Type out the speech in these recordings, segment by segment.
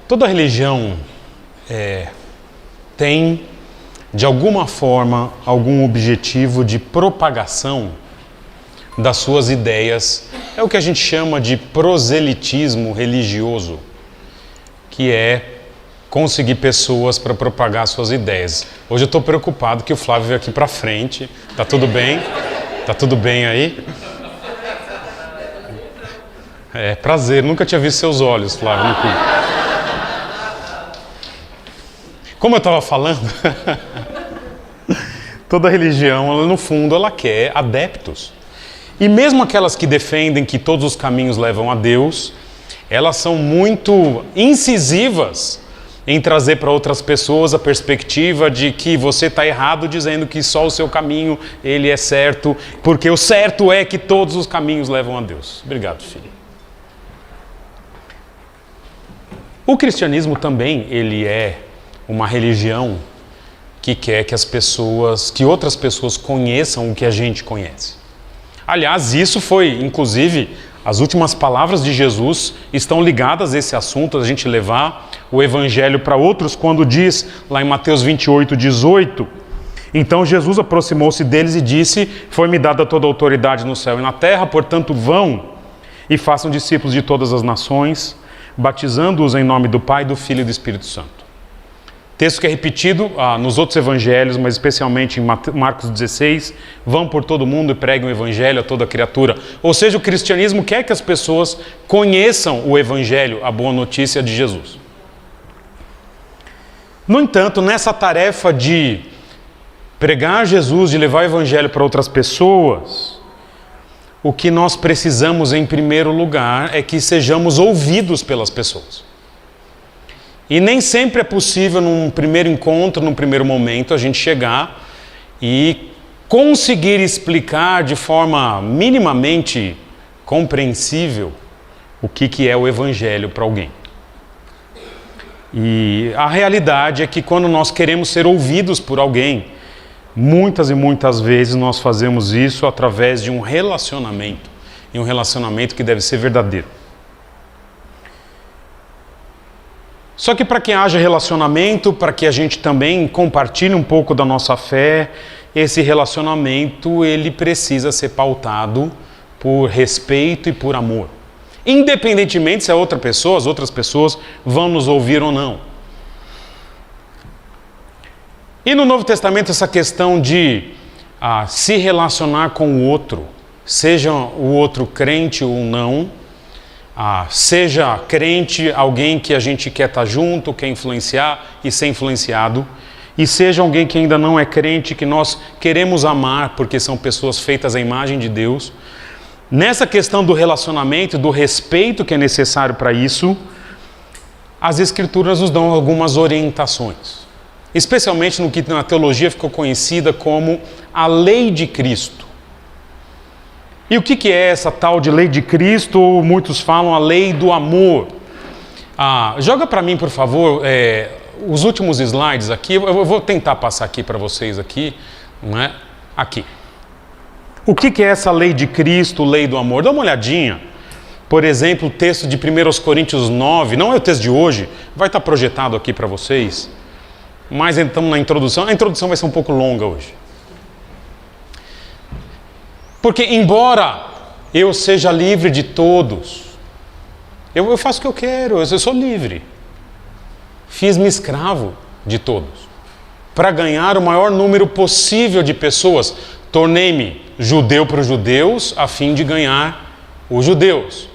Toda religião tem, de alguma forma, algum objetivo de propagação das suas ideias. É o que a gente chama de proselitismo religioso, que é conseguir pessoas para propagar suas ideias. Hoje eu estou preocupado que o Flávio veio aqui para frente. Tá tudo bem? Tá tudo bem aí? É prazer, nunca tinha visto seus olhos, Flávio. Como eu estava falando, toda religião, ela, no fundo, ela quer adeptos. E mesmo aquelas que defendem que todos os caminhos levam a Deus, elas são muito incisivas em trazer para outras pessoas a perspectiva de que você está errado dizendo que só o seu caminho ele é certo, porque o certo é que todos os caminhos levam a Deus. Obrigado, filho. O cristianismo também, ele é uma religião que quer que outras pessoas conheçam o que a gente conhece. Aliás, isso foi, inclusive, as últimas palavras de Jesus estão ligadas a esse assunto, a gente levar o evangelho para outros, quando diz, lá em Mateus 28, 18, então Jesus aproximou-se deles e disse, foi-me dada toda a autoridade no céu e na terra, portanto vão e façam discípulos de todas as nações, batizando-os em nome do Pai, do Filho e do Espírito Santo. Texto que é repetido nos outros evangelhos, mas especialmente em Marcos 16, vão por todo mundo e preguem o evangelho a toda criatura. Ou seja, o cristianismo quer que as pessoas conheçam o evangelho, a boa notícia de Jesus. No entanto, nessa tarefa de pregar Jesus, de levar o evangelho para outras pessoas, o que nós precisamos em primeiro lugar é que sejamos ouvidos pelas pessoas. E nem sempre é possível, num primeiro encontro, num primeiro momento, a gente chegar e conseguir explicar de forma minimamente compreensível o que é o evangelho para alguém. E a realidade é que quando nós queremos ser ouvidos por alguém, muitas e muitas vezes nós fazemos isso através de um relacionamento, e um relacionamento que deve ser verdadeiro. Só que para que haja relacionamento, para que a gente também compartilhe um pouco da nossa fé, esse relacionamento ele precisa ser pautado por respeito e por amor. Independentemente se as outras pessoas vão nos ouvir ou não. E no Novo Testamento essa questão de se relacionar com o outro, seja o outro crente ou não, seja crente, alguém que a gente quer estar junto, quer influenciar e ser influenciado, e seja alguém que ainda não é crente, que nós queremos amar, porque são pessoas feitas à imagem de Deus. Nessa questão do relacionamento, do respeito que é necessário para isso, as Escrituras nos dão algumas orientações, especialmente no que na teologia ficou conhecida como a lei de Cristo. E o que é essa tal de lei de Cristo? Muitos falam a lei do amor. Joga para mim, por favor, os últimos slides aqui. Eu vou tentar passar aqui para vocês aqui, não é? Aqui. O que é essa lei de Cristo, lei do amor? Dá uma olhadinha. Por exemplo, o texto de 1 Coríntios 9, não é o texto de hoje, vai estar projetado aqui para vocês. Mas então na introdução, a introdução vai ser um pouco longa hoje. Porque embora eu seja livre de todos, eu faço o que eu quero, eu sou livre. Fiz-me escravo de todos. Para ganhar o maior número possível de pessoas, tornei-me judeu para os judeus, a fim de ganhar os judeus.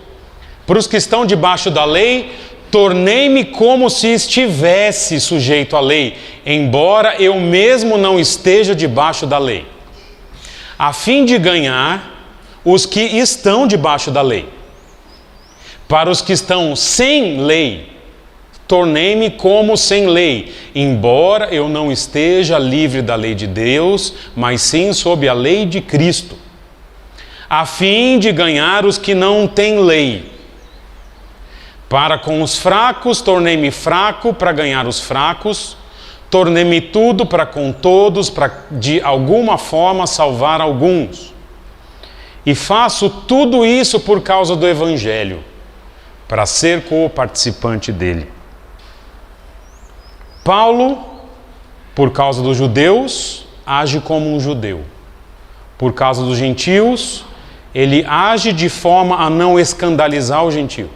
Para os que estão debaixo da lei, tornei-me como se estivesse sujeito à lei, embora eu mesmo não esteja debaixo da lei, a fim de ganhar os que estão debaixo da lei. Para os que estão sem lei, tornei-me como sem lei, embora eu não esteja livre da lei de Deus, mas sim sob a lei de Cristo, a fim de ganhar os que não têm lei. Para com os fracos, tornei-me fraco para ganhar os fracos, tornei-me tudo para com todos, para de alguma forma salvar alguns. E faço tudo isso por causa do Evangelho, para ser co-participante dele. Paulo, por causa dos judeus, age como um judeu. Por causa dos gentios, ele age de forma a não escandalizar os gentios.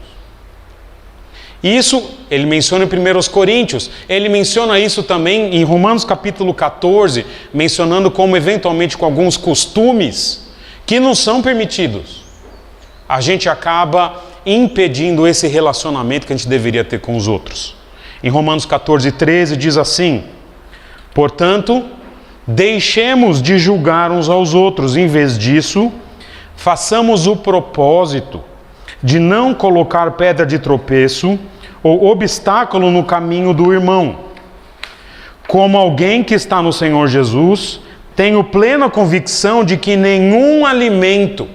Isso ele menciona em 1 Coríntios, ele menciona isso também em Romanos capítulo 14, mencionando como eventualmente com alguns costumes que não são permitidos, a gente acaba impedindo esse relacionamento que a gente deveria ter com os outros. Em Romanos 14, 13 diz assim: portanto, deixemos de julgar uns aos outros, em vez disso, façamos o propósito de não colocar pedra de tropeço ou obstáculo no caminho do irmão. Como alguém que está no Senhor Jesus, tenho plena convicção de que nenhum alimento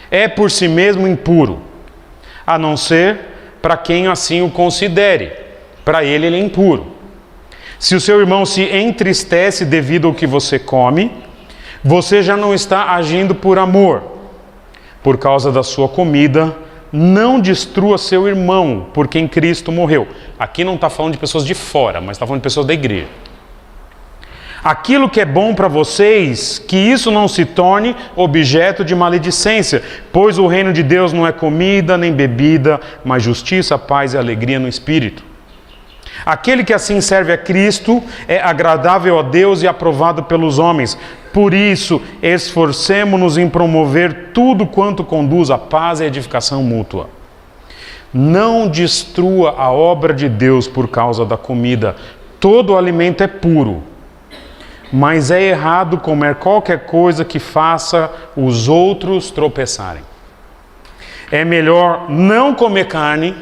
é por si mesmo impuro, a não ser para quem assim o considere. Para ele é impuro. Se o seu irmão se entristece devido ao que você come, você já não está agindo por amor. Por causa da sua comida, não destrua seu irmão, por quem Cristo morreu. Aqui não está falando de pessoas de fora, mas está falando de pessoas da igreja. Aquilo que é bom para vocês, que isso não se torne objeto de maledicência, pois o reino de Deus não é comida nem bebida, mas justiça, paz e alegria no Espírito. Aquele que assim serve a Cristo é agradável a Deus e aprovado pelos homens. Por isso, esforcemo-nos em promover tudo quanto conduz à paz e edificação mútua. Não destrua a obra de Deus por causa da comida. Todo alimento é puro, mas é errado comer qualquer coisa que faça os outros tropeçarem. É melhor não comer carne,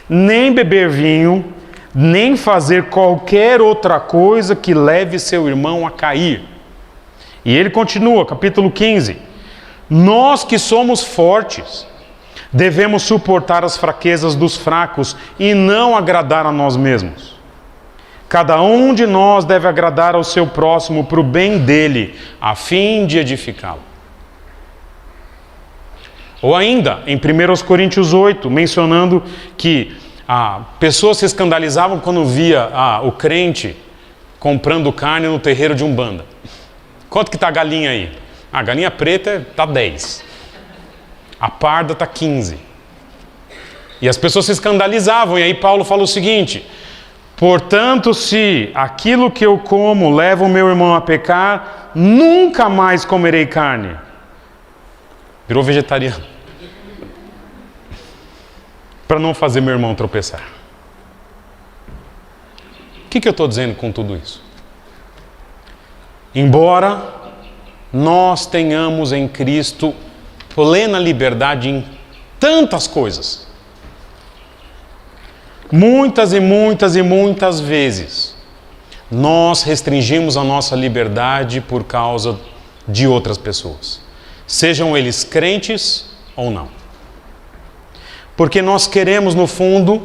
nem beber vinho, nem fazer qualquer outra coisa que leve seu irmão a cair. E ele continua, capítulo 15. Nós que somos fortes, devemos suportar as fraquezas dos fracos e não agradar a nós mesmos. Cada um de nós deve agradar ao seu próximo para o bem dele, a fim de edificá-lo. Ou ainda, em 1 Coríntios 8, mencionando que pessoas se escandalizavam quando via o crente comprando carne no terreiro de Umbanda. Quanto que está a galinha aí? A galinha preta está 10. A parda está 15. E as pessoas se escandalizavam. E aí Paulo fala o seguinte: portanto, se aquilo que eu como leva o meu irmão a pecar, nunca mais comerei carne. Virou vegetariano. Para não fazer meu irmão tropeçar. O que eu estou dizendo com tudo isso? Embora nós tenhamos em Cristo plena liberdade em tantas coisas, muitas e muitas e muitas vezes, nós restringimos a nossa liberdade por causa de outras pessoas, sejam eles crentes ou não. Porque nós queremos, no fundo,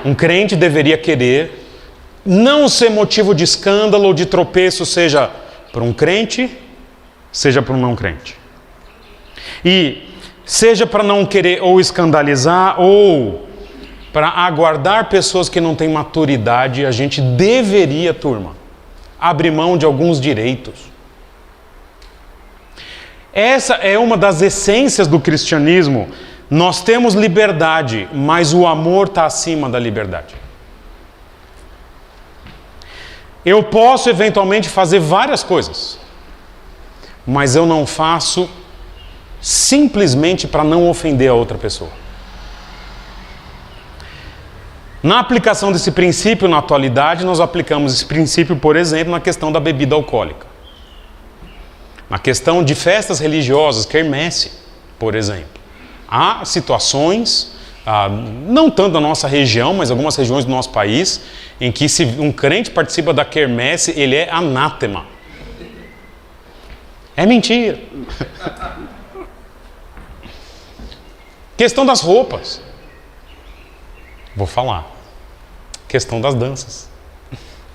um crente deveria querer não ser motivo de escândalo ou de tropeço, seja para um crente, seja para um não crente. E seja para não querer ou escandalizar ou para aguardar pessoas que não têm maturidade, a gente deveria, turma, abrir mão de alguns direitos. Essa é uma das essências do cristianismo. Nós temos liberdade, mas o amor está acima da liberdade. Eu posso eventualmente fazer várias coisas, mas eu não faço simplesmente para não ofender a outra pessoa. Na aplicação desse princípio na atualidade, nós aplicamos esse princípio, por exemplo, na questão da bebida alcoólica. Na questão de festas religiosas, quermesse, por exemplo. Há situações, não tanto da nossa região, mas algumas regiões do nosso país, em que se um crente participa da quermesse, ele é anátema. É mentira. Questão das roupas. Vou falar. Questão das danças.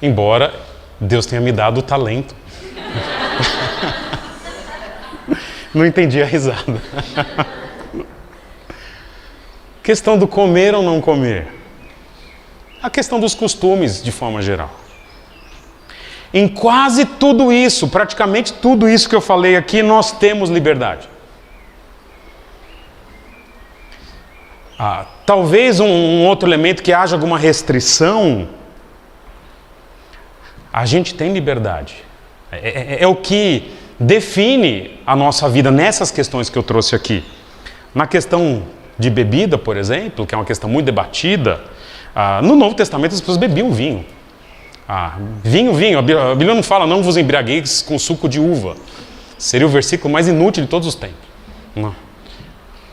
Embora Deus tenha me dado o talento. Não entendi a risada. Questão do comer ou não comer. a questão dos costumes de forma geral. Em quase tudo isso, praticamente tudo isso que eu falei aqui, nós temos liberdade. Talvez um outro elemento que haja alguma restrição, a gente tem liberdade. É o que define a nossa vida nessas questões que eu trouxe aqui. Na questão de bebida, por exemplo, que é uma questão muito debatida, no Novo Testamento as pessoas bebiam vinho. Vinho. A Bíblia não fala, não vos embriagueis com suco de uva. Seria o versículo mais inútil de todos os tempos. Não.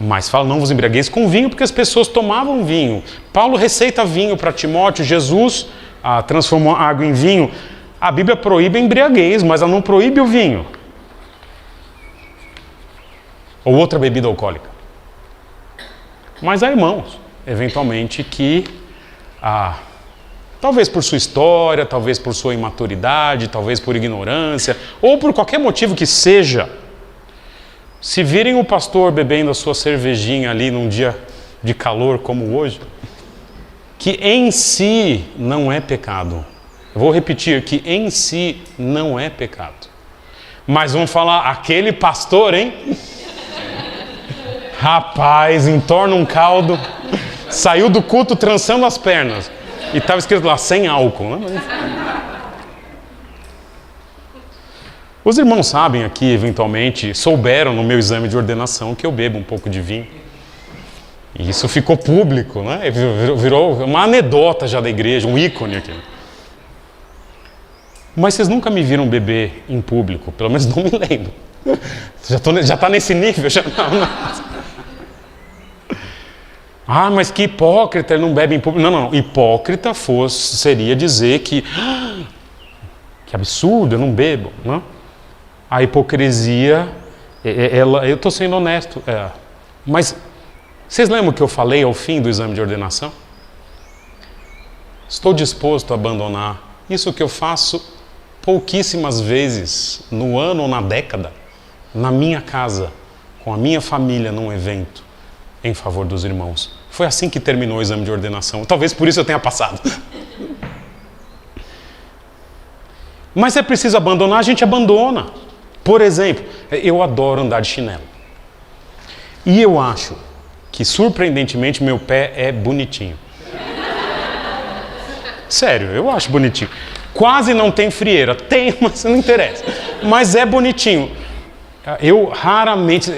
Mas fala, não vos embriagueis com vinho, porque as pessoas tomavam vinho. Paulo receita vinho para Timóteo, Jesus transformou água em vinho. A Bíblia proíbe a embriaguez, mas ela não proíbe o vinho. Ou outra bebida alcoólica. Mas há irmãos, eventualmente, que talvez por sua história, talvez por sua imaturidade, talvez por ignorância, ou por qualquer motivo que seja, se virem o pastor bebendo a sua cervejinha ali num dia de calor como hoje, que em si não é pecado. Eu vou repetir, que em si não é pecado. Mas vamos falar, aquele pastor, hein? Rapaz, entorna um caldo, saiu do culto trançando as pernas. E estava escrito lá, sem álcool. Os irmãos sabem aqui, eventualmente, souberam no meu exame de ordenação que eu bebo um pouco de vinho. E isso ficou público, né? Virou uma anedota já da igreja, um ícone aqui. Mas vocês nunca me viram beber em público, pelo menos não me lembro. Já está nesse nível? Mas que hipócrita, ele não bebe em público. Não. Hipócrita seria dizer que absurdo, eu não bebo. Não? A hipocrisia, eu estou sendo honesto. Mas vocês lembram que eu falei ao fim do exame de ordenação? Estou disposto a abandonar isso que eu faço pouquíssimas vezes no ano ou na década, na minha casa, com a minha família, num evento, em favor dos irmãos. Foi assim que terminou o exame de ordenação. Talvez por isso eu tenha passado. Mas é preciso abandonar, a gente abandona. Por exemplo, eu adoro andar de chinelo. E eu acho que, surpreendentemente, meu pé é bonitinho. Sério, eu acho bonitinho. Quase não tem frieira. Tem, mas não interessa. Mas é bonitinho. Eu raramente,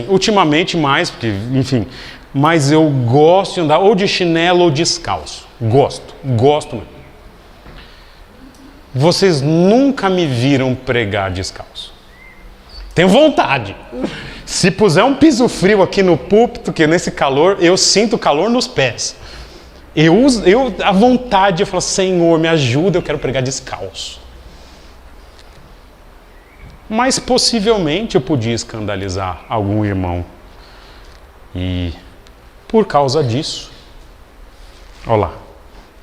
ultimamente mais, porque, enfim, mas eu gosto de andar ou de chinelo ou descalço. Gosto mesmo. Vocês nunca me viram pregar descalço. Tenho vontade. Se puser um piso frio aqui no púlpito, que nesse calor, eu sinto calor nos pés. A vontade, eu falo, Senhor, me ajuda, eu quero pregar descalço. Mas possivelmente eu podia escandalizar algum irmão. E por causa disso, olha lá,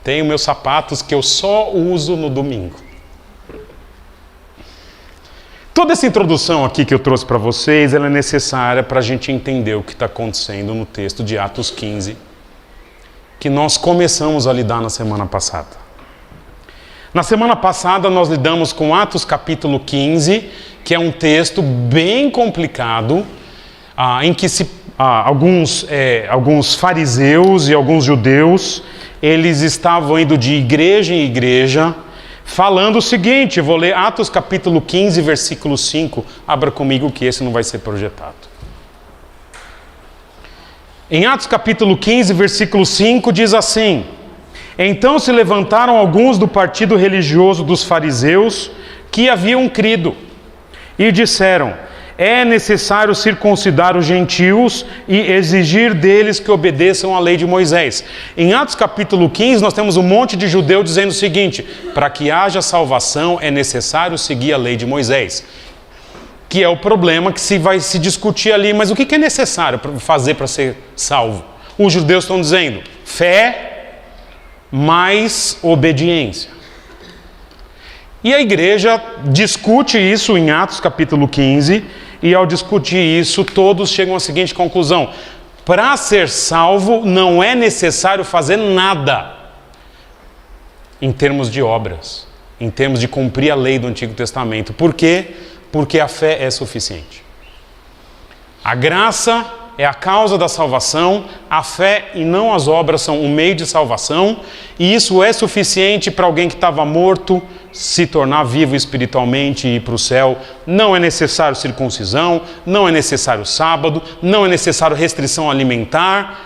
tenho meus sapatos que eu só uso no domingo. Toda essa introdução aqui que eu trouxe para vocês, ela é necessária para a gente entender o que está acontecendo no texto de Atos 15, que nós começamos a lidar na semana passada. Na semana passada nós lidamos com Atos capítulo 15, que é um texto bem complicado, em que alguns fariseus e alguns judeus, eles estavam indo de igreja em igreja, falando o seguinte, vou ler Atos capítulo 15, versículo 5, abra comigo que esse não vai ser projetado. Em Atos capítulo 15, versículo 5, diz assim: Então se levantaram alguns do partido religioso dos fariseus que haviam crido, e disseram: é necessário circuncidar os gentios e exigir deles que obedeçam à lei de Moisés. Em Atos capítulo 15 nós temos um monte de judeu dizendo o seguinte: para que haja salvação é necessário seguir a lei de Moisés. Que é o problema que se vai se discutir ali, mas o que é necessário fazer para ser salvo? Os judeus estão dizendo: fé mais obediência. E a igreja discute isso em Atos capítulo 15, e ao discutir isso, todos chegam à seguinte conclusão: para ser salvo não é necessário fazer nada. em termos de obras, em termos de cumprir a lei do Antigo Testamento. Por quê? Porque a fé é suficiente. A graça é a causa da salvação, a fé e não as obras são o meio de salvação, e isso é suficiente para alguém que estava morto se tornar vivo espiritualmente e ir para o céu. Não é necessário circuncisão, não é necessário sábado, não é necessário restrição alimentar.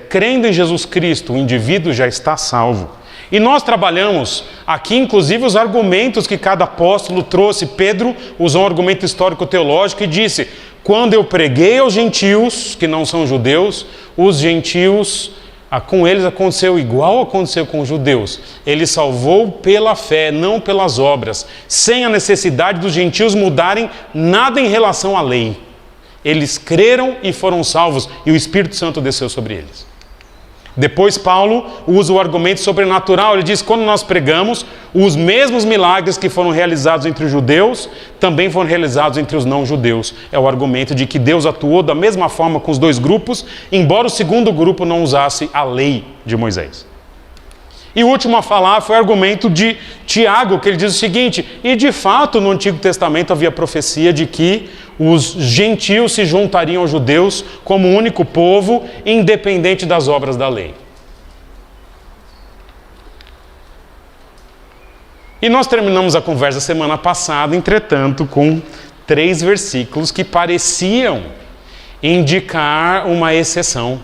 Crendo em Jesus Cristo, o indivíduo já está salvo. E nós trabalhamos aqui, inclusive, os argumentos que cada apóstolo trouxe. Pedro usou um argumento histórico-teológico e disse: quando eu preguei aos gentios, que não são judeus, os gentios, com eles aconteceu igual aconteceu com os judeus. Ele salvou pela fé, não pelas obras, sem a necessidade dos gentios mudarem nada em relação à lei. Eles creram e foram salvos, e o Espírito Santo desceu sobre eles. Depois Paulo usa o argumento sobrenatural. Ele diz: quando nós pregamos, os mesmos milagres que foram realizados entre os judeus, também foram realizados entre os não-judeus. É o argumento de que Deus atuou da mesma forma com os dois grupos, embora o segundo grupo não usasse a lei de Moisés. E o último a falar foi o argumento de Tiago, que ele diz o seguinte: e de fato no Antigo Testamento havia profecia de que os gentios se juntariam aos judeus como um único povo, independente das obras da lei. E nós terminamos a conversa semana passada, entretanto, com 3 versículos que pareciam indicar uma exceção,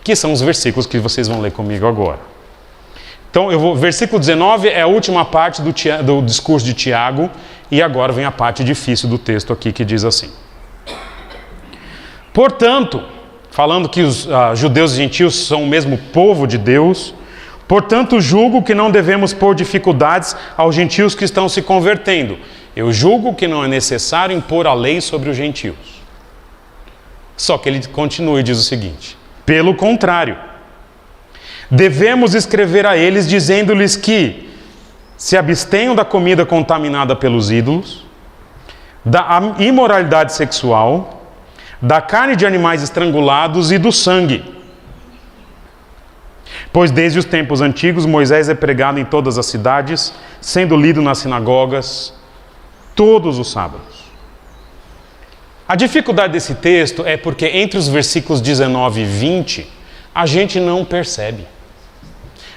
que são os versículos que vocês vão ler comigo agora. Então, versículo 19 é a última parte do discurso de Tiago, e agora vem a parte difícil do texto aqui, que diz assim: portanto, falando que os judeus e gentios são o mesmo povo de Deus, portanto julgo que não devemos pôr dificuldades aos gentios que estão se convertendo. Eu julgo que não é necessário impor a lei sobre os gentios. Só que ele continua e diz o seguinte: pelo contrário, devemos escrever a eles dizendo-lhes que se abstenham da comida contaminada pelos ídolos, da imoralidade sexual, da carne de animais estrangulados e do sangue. Pois desde os tempos antigos Moisés é pregado em todas as cidades, sendo lido nas sinagogas todos os sábados. A dificuldade desse texto é porque entre os versículos 19 e 20 a gente não percebe.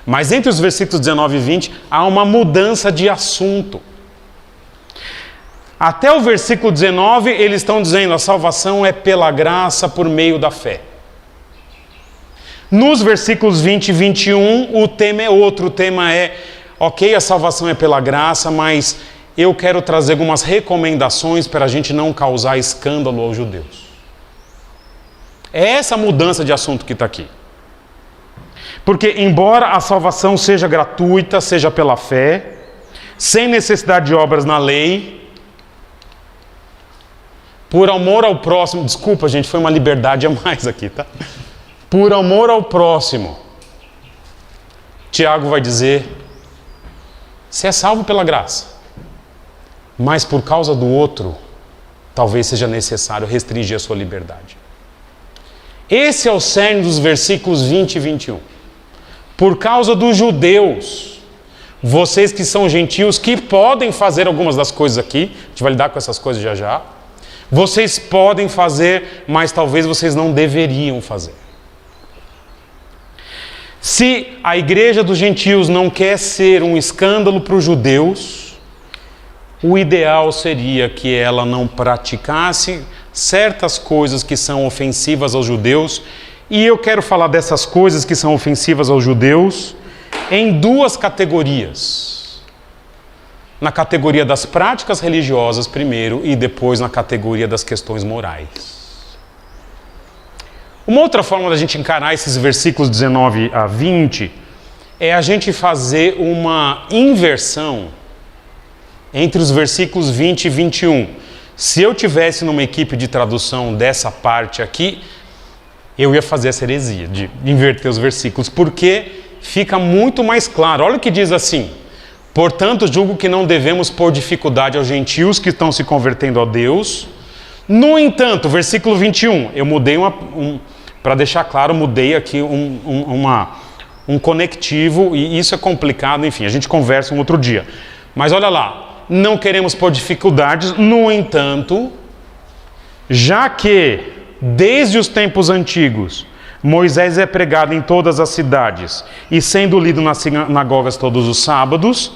Mas entre os versículos 19 e 20 há uma mudança de assunto. Até o versículo 19 eles estão dizendo: a salvação é pela graça por meio da fé. Nos versículos 20 e 21 o tema é outro. O tema é: ok, a salvação é pela graça, mas eu quero trazer algumas recomendações para a gente não causar escândalo aos judeus. É essa mudança de assunto que está aqui. Porque embora a salvação seja gratuita, seja pela fé, sem necessidade de obras na lei, por amor ao próximo, desculpa gente, foi uma liberdade a mais aqui, tá? Por amor ao próximo, Tiago vai dizer: você é salvo pela graça, mas por causa do outro, talvez seja necessário restringir a sua liberdade. Esse é o cerne dos versículos 20 e 21. Por causa dos judeus, vocês que são gentios, que podem fazer algumas das coisas aqui, a gente vai lidar com essas coisas já já, vocês podem fazer, mas talvez vocês não deveriam fazer. Se a igreja dos gentios não quer ser um escândalo para os judeus, o ideal seria que ela não praticasse certas coisas que são ofensivas aos judeus. E eu quero falar dessas coisas que são ofensivas aos judeus em 2 categorias. Na categoria das práticas religiosas primeiro e depois na categoria das questões morais. Uma outra forma da gente encarar esses versículos 19 a 20 é a gente fazer uma inversão entre os versículos 20 e 21. Se eu tivesse numa equipe de tradução dessa parte aqui, eu ia fazer essa heresia de inverter os versículos, porque fica muito mais claro. Olha o que diz assim: portanto, julgo que não devemos pôr dificuldade aos gentios que estão se convertendo a Deus. No entanto, versículo 21, eu mudei para deixar claro, mudei aqui um conectivo, e isso é complicado, enfim, a gente conversa um outro dia. Mas olha lá, não queremos pôr dificuldades, no entanto, já que desde os tempos antigos Moisés é pregado em todas as cidades e sendo lido nas sinagogas todos os sábados,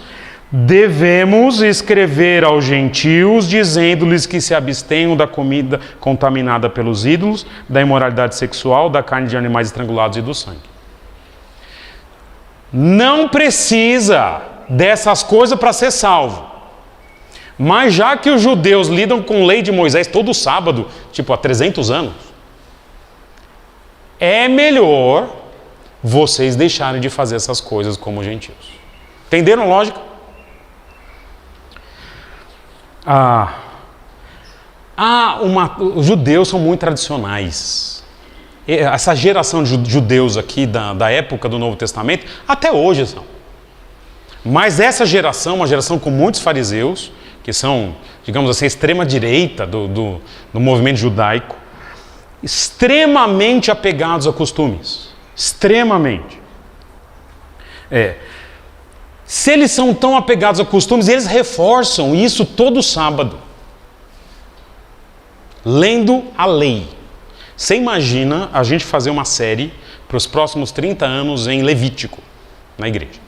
devemos escrever aos gentios, dizendo-lhes que se abstenham da comida contaminada pelos ídolos, da imoralidade sexual, da carne de animais estrangulados e do sangue. Não precisa dessas coisas para ser salvo. Mas já que os judeus lidam com a lei de Moisés todo sábado, tipo há 300 anos, é melhor vocês deixarem de fazer essas coisas como gentios. Entenderam a lógica? Os judeus são muito tradicionais. Essa geração de judeus aqui da época do Novo Testamento, até hoje são. Mas essa geração, uma geração com muitos fariseus, que são, digamos assim, a extrema-direita do movimento judaico, extremamente apegados a costumes. Extremamente. Se eles são tão apegados a costumes, eles reforçam isso todo sábado, lendo a lei. Você imagina a gente fazer uma série para os próximos 30 anos em Levítico, na igreja.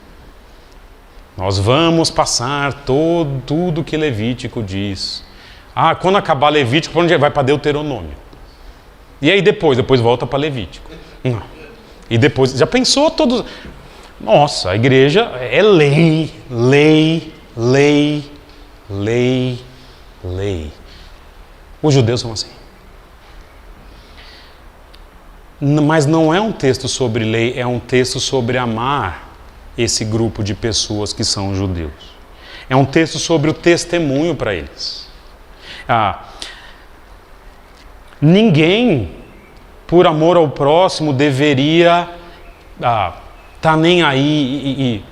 Nós vamos passar tudo que Levítico diz. Quando acabar Levítico, para onde vai? Para Deuteronômio. E aí depois volta para Levítico. Não. E depois, já pensou todos... Nossa, a igreja é lei, lei, lei, lei, lei. Os judeus são assim. Mas não é um texto sobre lei, é um texto sobre amar esse grupo de pessoas que são judeus. É um texto sobre o testemunho para eles. Ninguém, por amor ao próximo, deveria tá nem aí e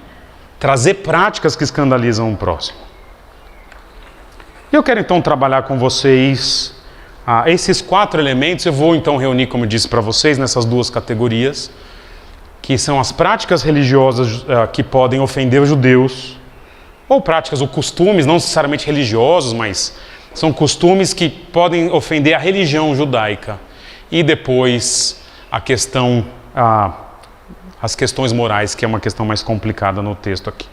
trazer práticas que escandalizam o próximo. Eu quero então trabalhar com vocês esses 4 elementos. Eu vou então reunir, como eu disse para vocês, nessas 2 categorias, que são as práticas religiosas que podem ofender os judeus, ou práticas ou costumes, não necessariamente religiosos, mas são costumes que podem ofender a religião judaica. E depois as questões morais, que é uma questão mais complicada no texto aqui.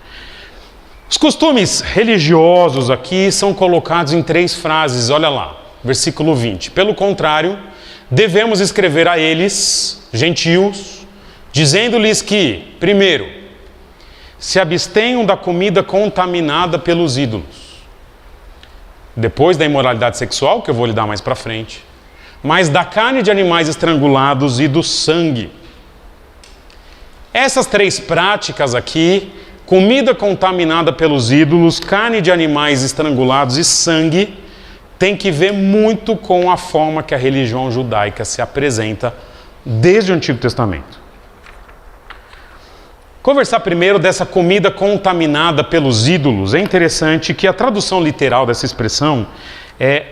Os costumes religiosos aqui são colocados em 3 frases, olha lá, versículo 20. Pelo contrário, devemos escrever a eles, gentios, dizendo-lhes que, primeiro, se abstenham da comida contaminada pelos ídolos. Depois da imoralidade sexual, que eu vou lhe dar mais para frente, mas da carne de animais estrangulados e do sangue. Essas 3 práticas aqui, comida contaminada pelos ídolos, carne de animais estrangulados e sangue, tem que ver muito com a forma que a religião judaica se apresenta desde o Antigo Testamento. Conversar primeiro dessa comida contaminada pelos ídolos. É interessante que a tradução literal dessa expressão é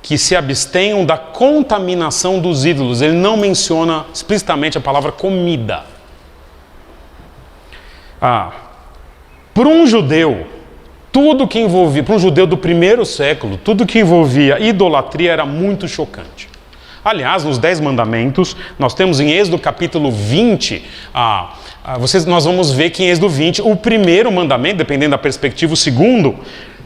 que se abstenham da contaminação dos ídolos. Ele não menciona explicitamente a palavra comida. Para um judeu, tudo que envolvia, para um judeu do primeiro século, tudo que envolvia idolatria era muito chocante. Aliás, nos 10 mandamentos, nós temos em Êxodo capítulo 20, nós vamos ver que em Êxodo 20, o primeiro mandamento, dependendo da perspectiva, o segundo,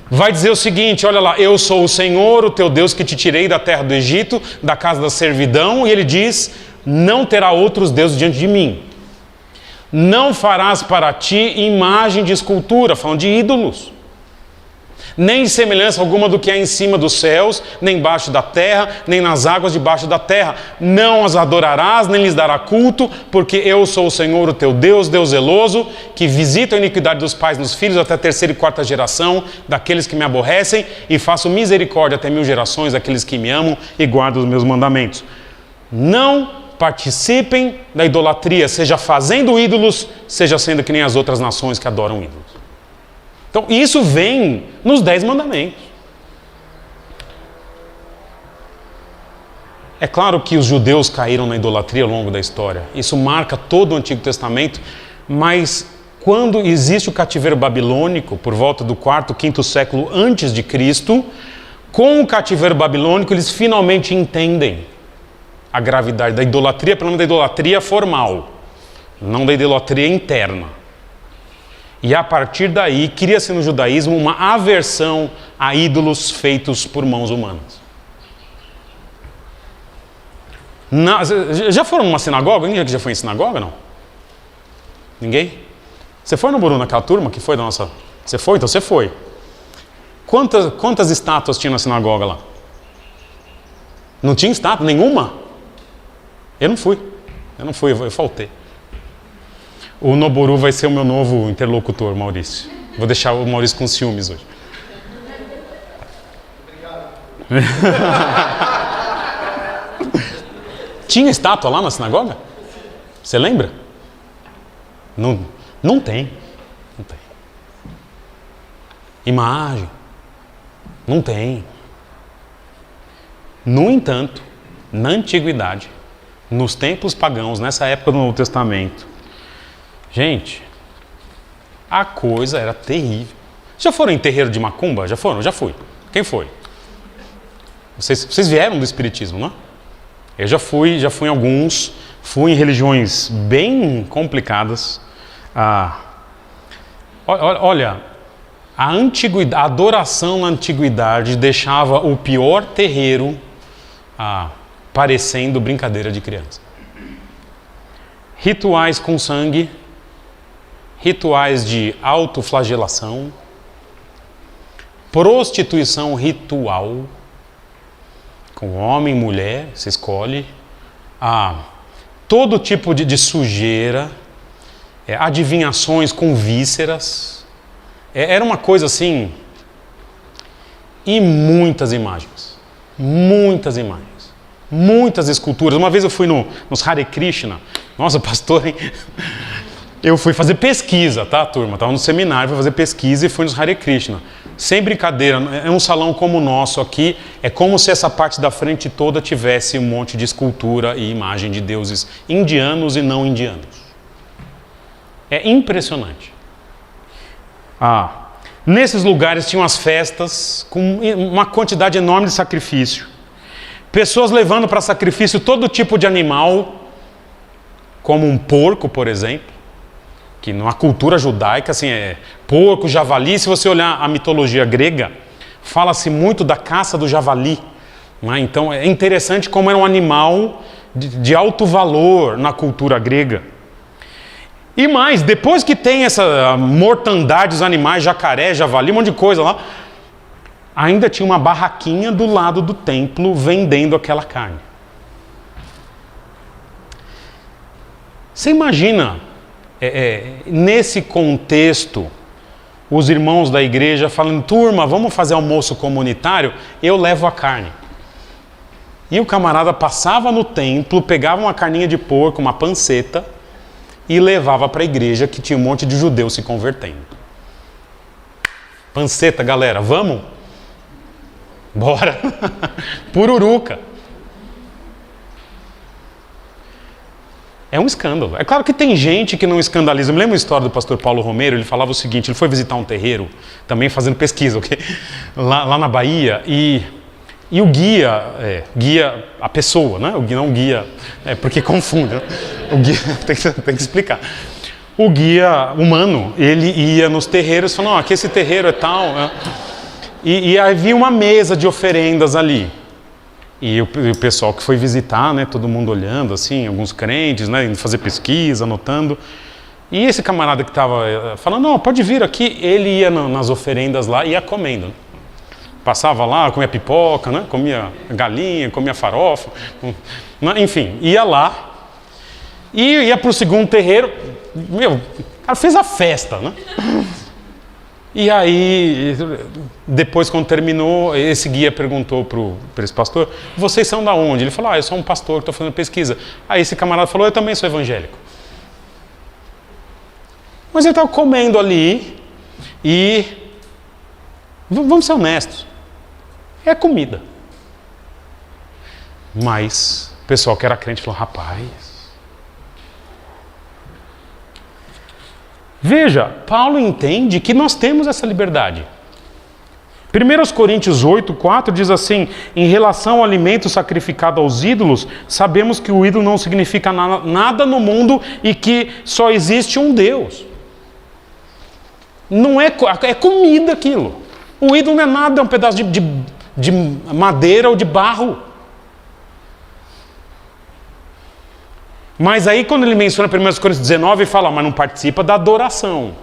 vai dizer o seguinte, olha lá, eu sou o Senhor, o teu Deus que te tirei da terra do Egito, da casa da servidão, e ele diz, não terá outros deuses diante de mim. Não farás para ti imagem de escultura, falando de ídolos, nem semelhança alguma do que há em cima dos céus, nem embaixo da terra, nem nas águas debaixo da terra. Não as adorarás, nem lhes dará culto, porque eu sou o Senhor, o teu Deus, Deus zeloso, que visita a iniquidade dos pais nos filhos até a 3ª e 4ª geração daqueles que me aborrecem, e faço misericórdia até 1000 gerações daqueles que me amam e guardam os meus mandamentos. Não participem da idolatria, seja fazendo ídolos, seja sendo que nem as outras nações que adoram ídolos. Então, isso vem nos 10 mandamentos. É claro que os judeus caíram na idolatria ao longo da história. Isso marca todo o Antigo Testamento, Mas quando existe o cativeiro babilônico, por volta do 4º, 5º século antes de Cristo, com o cativeiro babilônico eles finalmente entendem a gravidade da idolatria, pelo menos da idolatria formal, não da idolatria interna. E a partir daí, cria-se no judaísmo uma aversão a ídolos feitos por mãos humanas. Já foram numa sinagoga? Ninguém aqui já foi em sinagoga, não? Ninguém? Você foi no Buru, naquela turma que foi da nossa... Você foi? Então você foi. Quantas estátuas tinha na sinagoga lá? Não tinha estátua? Nenhuma? Eu não fui, eu faltei. O Noburu vai ser o meu novo interlocutor, Maurício. Vou deixar o Maurício com ciúmes hoje. Tinha estátua lá na sinagoga? Você lembra? Não tem. Não tem. Imagem? Não tem. No entanto, na antiguidade, nos templos pagãos, nessa época do Novo Testamento, gente, a coisa era terrível. Já foram em terreiro de macumba? Já foram? Já fui. Quem foi? Vocês vieram do espiritismo, não é? Eu já fui em alguns, fui em religiões bem complicadas. Olha, a adoração na antiguidade deixava o pior terreiro parecendo brincadeira de criança. Rituais com sangue, rituais de autoflagelação, prostituição ritual, com homem e mulher, se escolhe, todo tipo de sujeira, adivinhações com vísceras, era uma coisa assim, e muitas imagens, muitas esculturas. Uma vez eu fui nos Hare Krishna, nossa, pastor, hein? Eu fui fazer pesquisa, tá, turma? Estava no seminário, fui fazer pesquisa e fui nos Hare Krishna. Sem brincadeira, é um salão como o nosso aqui, é como se essa parte da frente toda tivesse um monte de escultura e imagem de deuses indianos e não indianos. É impressionante. Nesses lugares tinham as festas com uma quantidade enorme de sacrifício. Pessoas levando para sacrifício todo tipo de animal, como um porco, por exemplo, que na cultura judaica, assim, porco, javali. Se você olhar a mitologia grega, fala-se muito da caça do javali. Não é? Então é interessante como era um animal de alto valor na cultura grega. E mais, depois que tem essa mortandade dos animais, jacaré, javali, um monte de coisa lá, ainda tinha uma barraquinha do lado do templo vendendo aquela carne. Você imagina, nesse contexto, os irmãos da igreja falando: turma, vamos fazer almoço comunitário, eu levo a carne. E o camarada passava no templo, pegava uma carninha de porco, uma panceta, e levava para a igreja, que tinha um monte de judeus se convertendo. Panceta, galera, vamos? Bora! Pururuca. É um escândalo. É claro que tem gente que não escandaliza. Eu me lembro uma história do pastor Paulo Romero. Ele falava o seguinte: ele foi visitar um terreiro, também fazendo pesquisa, okay? lá na Bahia, e o guia, a pessoa, né? O guia, não guia, porque confunde, né? O guia, tem que explicar. O guia humano, ele ia nos terreiros falando: aqui esse terreiro é tal, né? E havia uma mesa de oferendas ali. E o pessoal que foi visitar, né, todo mundo olhando, assim, alguns crentes, né, indo fazer pesquisa, anotando. E esse camarada que estava falando: não, pode vir aqui, ele ia nas oferendas lá e ia comendo. Passava lá, comia pipoca, né, comia galinha, comia farofa, enfim, ia lá e ia para o segundo terreiro. Meu, o cara fez a festa, né? E aí, depois quando terminou, esse guia perguntou para esse pastor: vocês são da onde? Ele falou: eu sou um pastor que estou fazendo pesquisa. Aí esse camarada falou: eu também sou evangélico. Mas ele estava comendo ali e, vamos ser honestos, é comida. Mas o pessoal que era crente falou: rapaz, Veja, Paulo entende que nós temos essa liberdade. 1 Coríntios 8:4 diz assim: em relação ao alimento sacrificado aos ídolos, sabemos que o ídolo não significa nada no mundo e que só existe um Deus. Não é comida aquilo. O ídolo não é nada, é um pedaço de madeira ou de barro. Mas aí quando ele menciona 1 Coríntios 19, ele fala, mas não participa da adoração.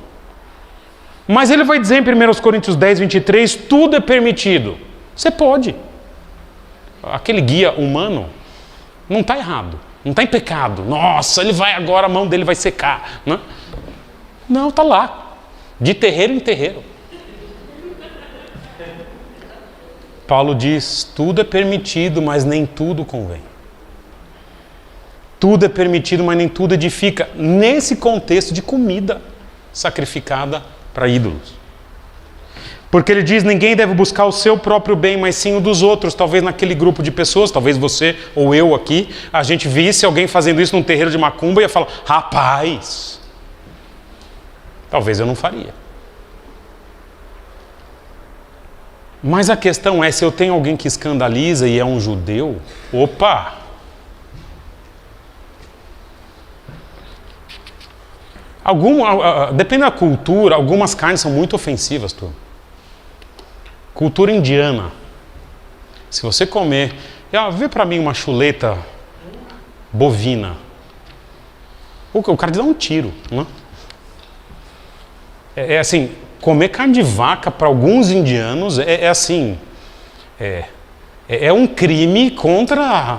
Mas ele vai dizer em 1 Coríntios 10:23, tudo é permitido. Você pode. Aquele guia humano não está errado, não está em pecado. Nossa, ele vai agora, a mão dele vai secar. Não, está lá, de terreiro em terreiro. Paulo diz, tudo é permitido, mas nem tudo convém. Tudo é permitido, mas nem tudo edifica. Nesse contexto de comida sacrificada para ídolos. Porque ele diz, ninguém deve buscar o seu próprio bem, mas sim o dos outros. Talvez naquele grupo de pessoas, talvez você ou eu aqui, a gente visse alguém fazendo isso num terreiro de macumba e ia falar, rapaz, talvez eu não faria. Mas a questão é, se eu tenho alguém que escandaliza e é um judeu, opa! Depende da cultura, algumas carnes são muito ofensivas, turma. Cultura indiana. Se você comer, vê para mim uma chuleta bovina. O cara te dá um tiro, não é? É assim, comer carne de vaca para alguns indianos é um crime contra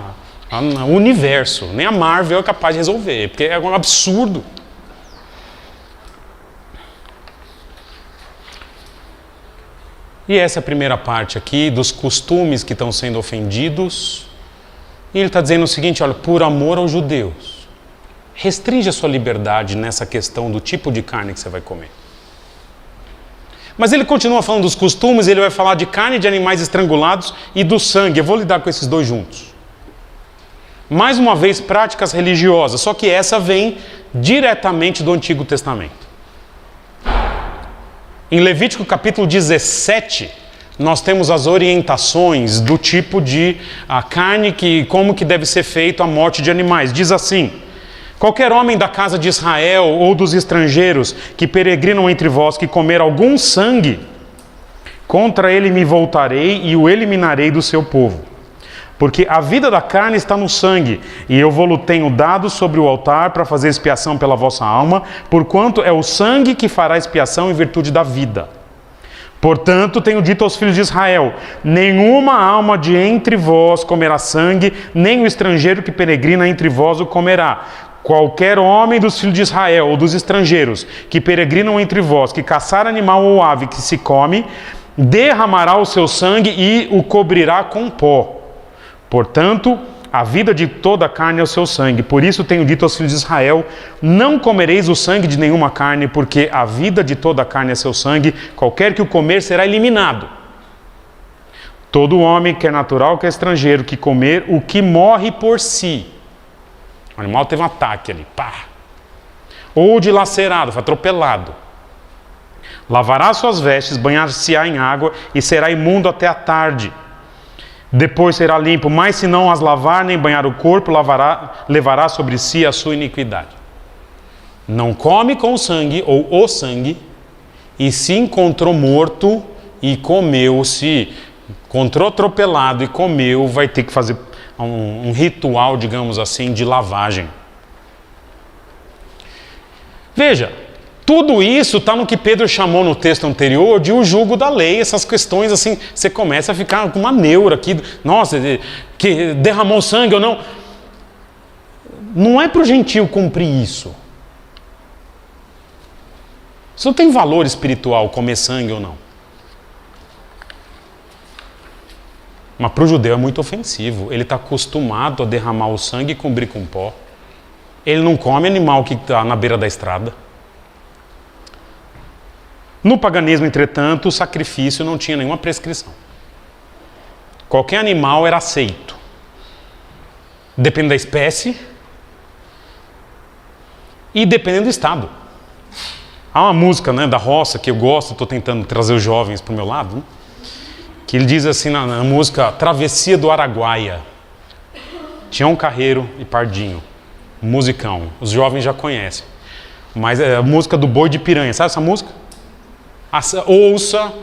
o universo. Nem a Marvel é capaz de resolver, porque é um absurdo. E essa é a primeira parte aqui, dos costumes que estão sendo ofendidos. E ele está dizendo o seguinte, olha, por amor aos judeus, restringe a sua liberdade nessa questão do tipo de carne que você vai comer. Mas ele continua falando dos costumes, ele vai falar de carne de animais estrangulados e do sangue. Eu vou lidar com esses dois juntos. Mais uma vez, práticas religiosas, só que essa vem diretamente do Antigo Testamento. Em Levítico capítulo 17, nós temos as orientações do tipo de carne, como que deve ser feito a morte de animais. Diz assim, qualquer homem da casa de Israel ou dos estrangeiros que peregrinam entre vós que comer algum sangue, contra ele me voltarei e o eliminarei do seu povo. Porque a vida da carne está no sangue, e eu vou-lo tenho dado sobre o altar para fazer expiação pela vossa alma, porquanto é o sangue que fará expiação em virtude da vida. Portanto, tenho dito aos filhos de Israel, nenhuma alma de entre vós comerá sangue, nem o estrangeiro que peregrina entre vós o comerá. Qualquer homem dos filhos de Israel ou dos estrangeiros que peregrinam entre vós, que caçar animal ou ave que se come, derramará o seu sangue e o cobrirá com pó. Portanto, a vida de toda a carne é o seu sangue. Por isso tenho dito aos filhos de Israel, não comereis o sangue de nenhuma carne, porque a vida de toda a carne é seu sangue. Qualquer que o comer será eliminado. Todo homem, quer natural, quer estrangeiro, que comer o que morre por si. O animal teve um ataque ali, pá. Ou dilacerado, foi atropelado. Lavará suas vestes, banhar-se-á em água e será imundo até a tarde. Depois será limpo, mas se não as lavar nem banhar o corpo, levará sobre si a sua iniquidade. Não come com o sangue, ou o sangue, e se encontrou morto e comeu, se encontrou atropelado e comeu, vai ter que fazer um ritual, digamos assim, de lavagem. Veja, tudo isso está no que Pedro chamou no texto anterior de o jugo da lei. Essas questões assim, você começa a ficar com uma neura aqui. Nossa, que derramou sangue ou não. Não é para o gentio cumprir isso. Isso não tem valor espiritual, comer sangue ou não. Mas para o judeu é muito ofensivo. Ele está acostumado a derramar o sangue e cobrir com pó. Ele não come animal que está na beira da estrada. No paganismo, entretanto, o sacrifício não tinha nenhuma prescrição. Qualquer animal era aceito. Depende da espécie e dependendo do estado. Há uma música, né, da roça que eu gosto, estou tentando trazer os jovens para o meu lado, né, que ele diz assim na música Travessia do Araguaia. Tião Carreiro e Pardinho, musicão, os jovens já conhecem, mas é a música do Boi de Piranha, sabe essa música? Ouça,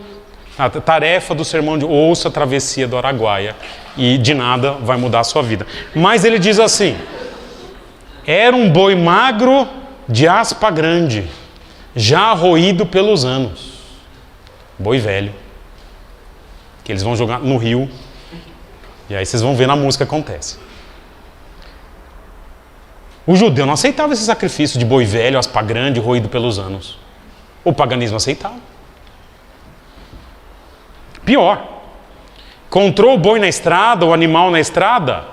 a tarefa do sermão de ouça a Travessia do Araguaia e de nada vai mudar a sua vida. Mas ele diz assim, era um boi magro de aspa grande, já roído pelos anos, boi velho, que eles vão jogar no rio, e aí vocês vão ver na música que acontece. O judeu não aceitava esse sacrifício de boi velho, aspa grande, roído pelos anos. O paganismo aceitava. Pior, encontrou o boi na estrada, o animal na estrada,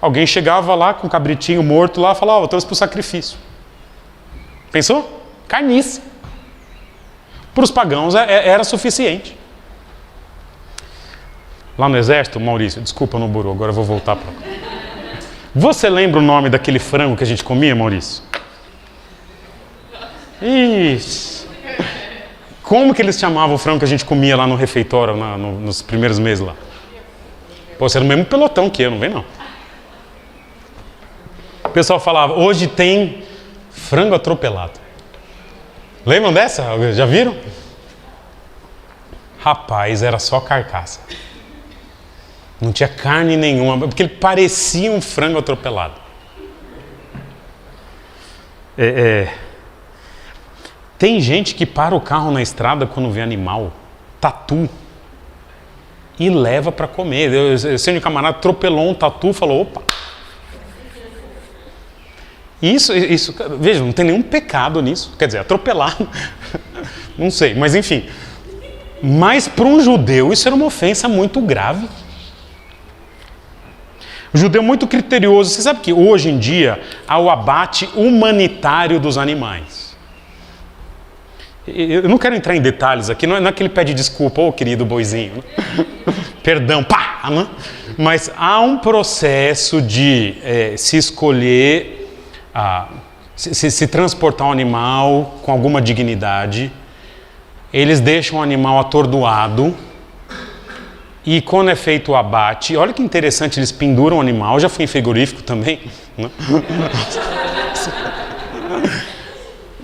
alguém chegava lá com o cabritinho morto lá e falava, eu trouxe para o sacrifício. Pensou? Carniça. Para os pagãos era suficiente. Lá no exército, Maurício, desculpa no buru, agora eu vou voltar para... Você lembra o nome daquele frango que a gente comia, Maurício? Ixi. Como que eles chamavam o frango que a gente comia lá no refeitório, nos primeiros meses lá? Pô, você era o mesmo pelotão que eu, não vem não. O pessoal falava, hoje tem frango atropelado. Lembram dessa? Já viram? Rapaz, era só carcaça. Não tinha carne nenhuma, porque ele parecia um frango atropelado. Tem gente que para o carro na estrada quando vê animal, tatu, e leva para comer. Eu sei de um camarada atropelou um tatu e falou, opa. Isso, veja, não tem nenhum pecado nisso. Quer dizer, atropelar, não sei, mas enfim. Mas para um judeu isso era uma ofensa muito grave. O judeu muito criterioso. Você sabe que hoje em dia há o abate humanitário dos animais. Eu não quero entrar em detalhes aqui, não é que ele pede desculpa, ô querido boizinho, perdão, pá, né? Mas há um processo de se escolher, se transportar um animal com alguma dignidade. Eles deixam o animal atordoado e quando é feito o abate, olha que interessante, eles penduram o animal, já fui em frigorífico também, né?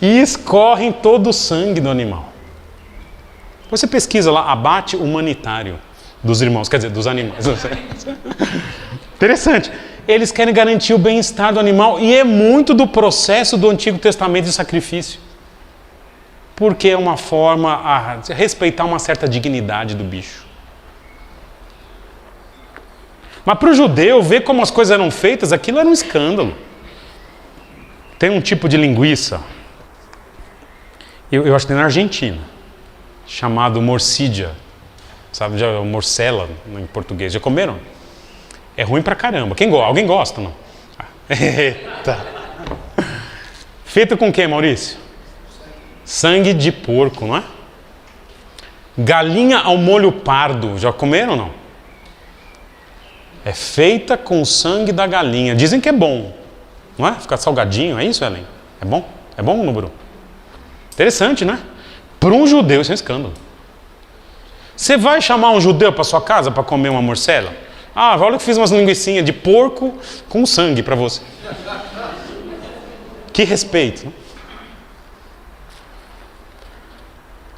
E escorrem todo o sangue do animal. Você pesquisa lá, abate humanitário dos irmãos, quer dizer, dos animais. Interessante. Eles querem garantir o bem-estar do animal e é muito do processo do Antigo Testamento de sacrifício. Porque é uma forma a respeitar uma certa dignidade do bicho. Mas para o judeu, ver como as coisas eram feitas, aquilo era um escândalo. Tem um tipo de linguiça, eu acho que tem na Argentina, chamado morcilla, sabe, morcela em português, já comeram? É ruim pra caramba, alguém gosta, não? Eita! Feita com o que, Maurício? Sangue de porco, não é? Galinha ao molho pardo, já comeram ou não? É feita com o sangue da galinha, dizem que é bom, não é? Fica salgadinho, é isso, Ellen? É bom? É bom, Número? Interessante, né? Para um judeu isso é um escândalo. Você vai chamar um judeu para sua casa para comer uma morcela? Ah, olha que fiz umas linguiçinhas de porco com sangue para você. Que respeito. Né?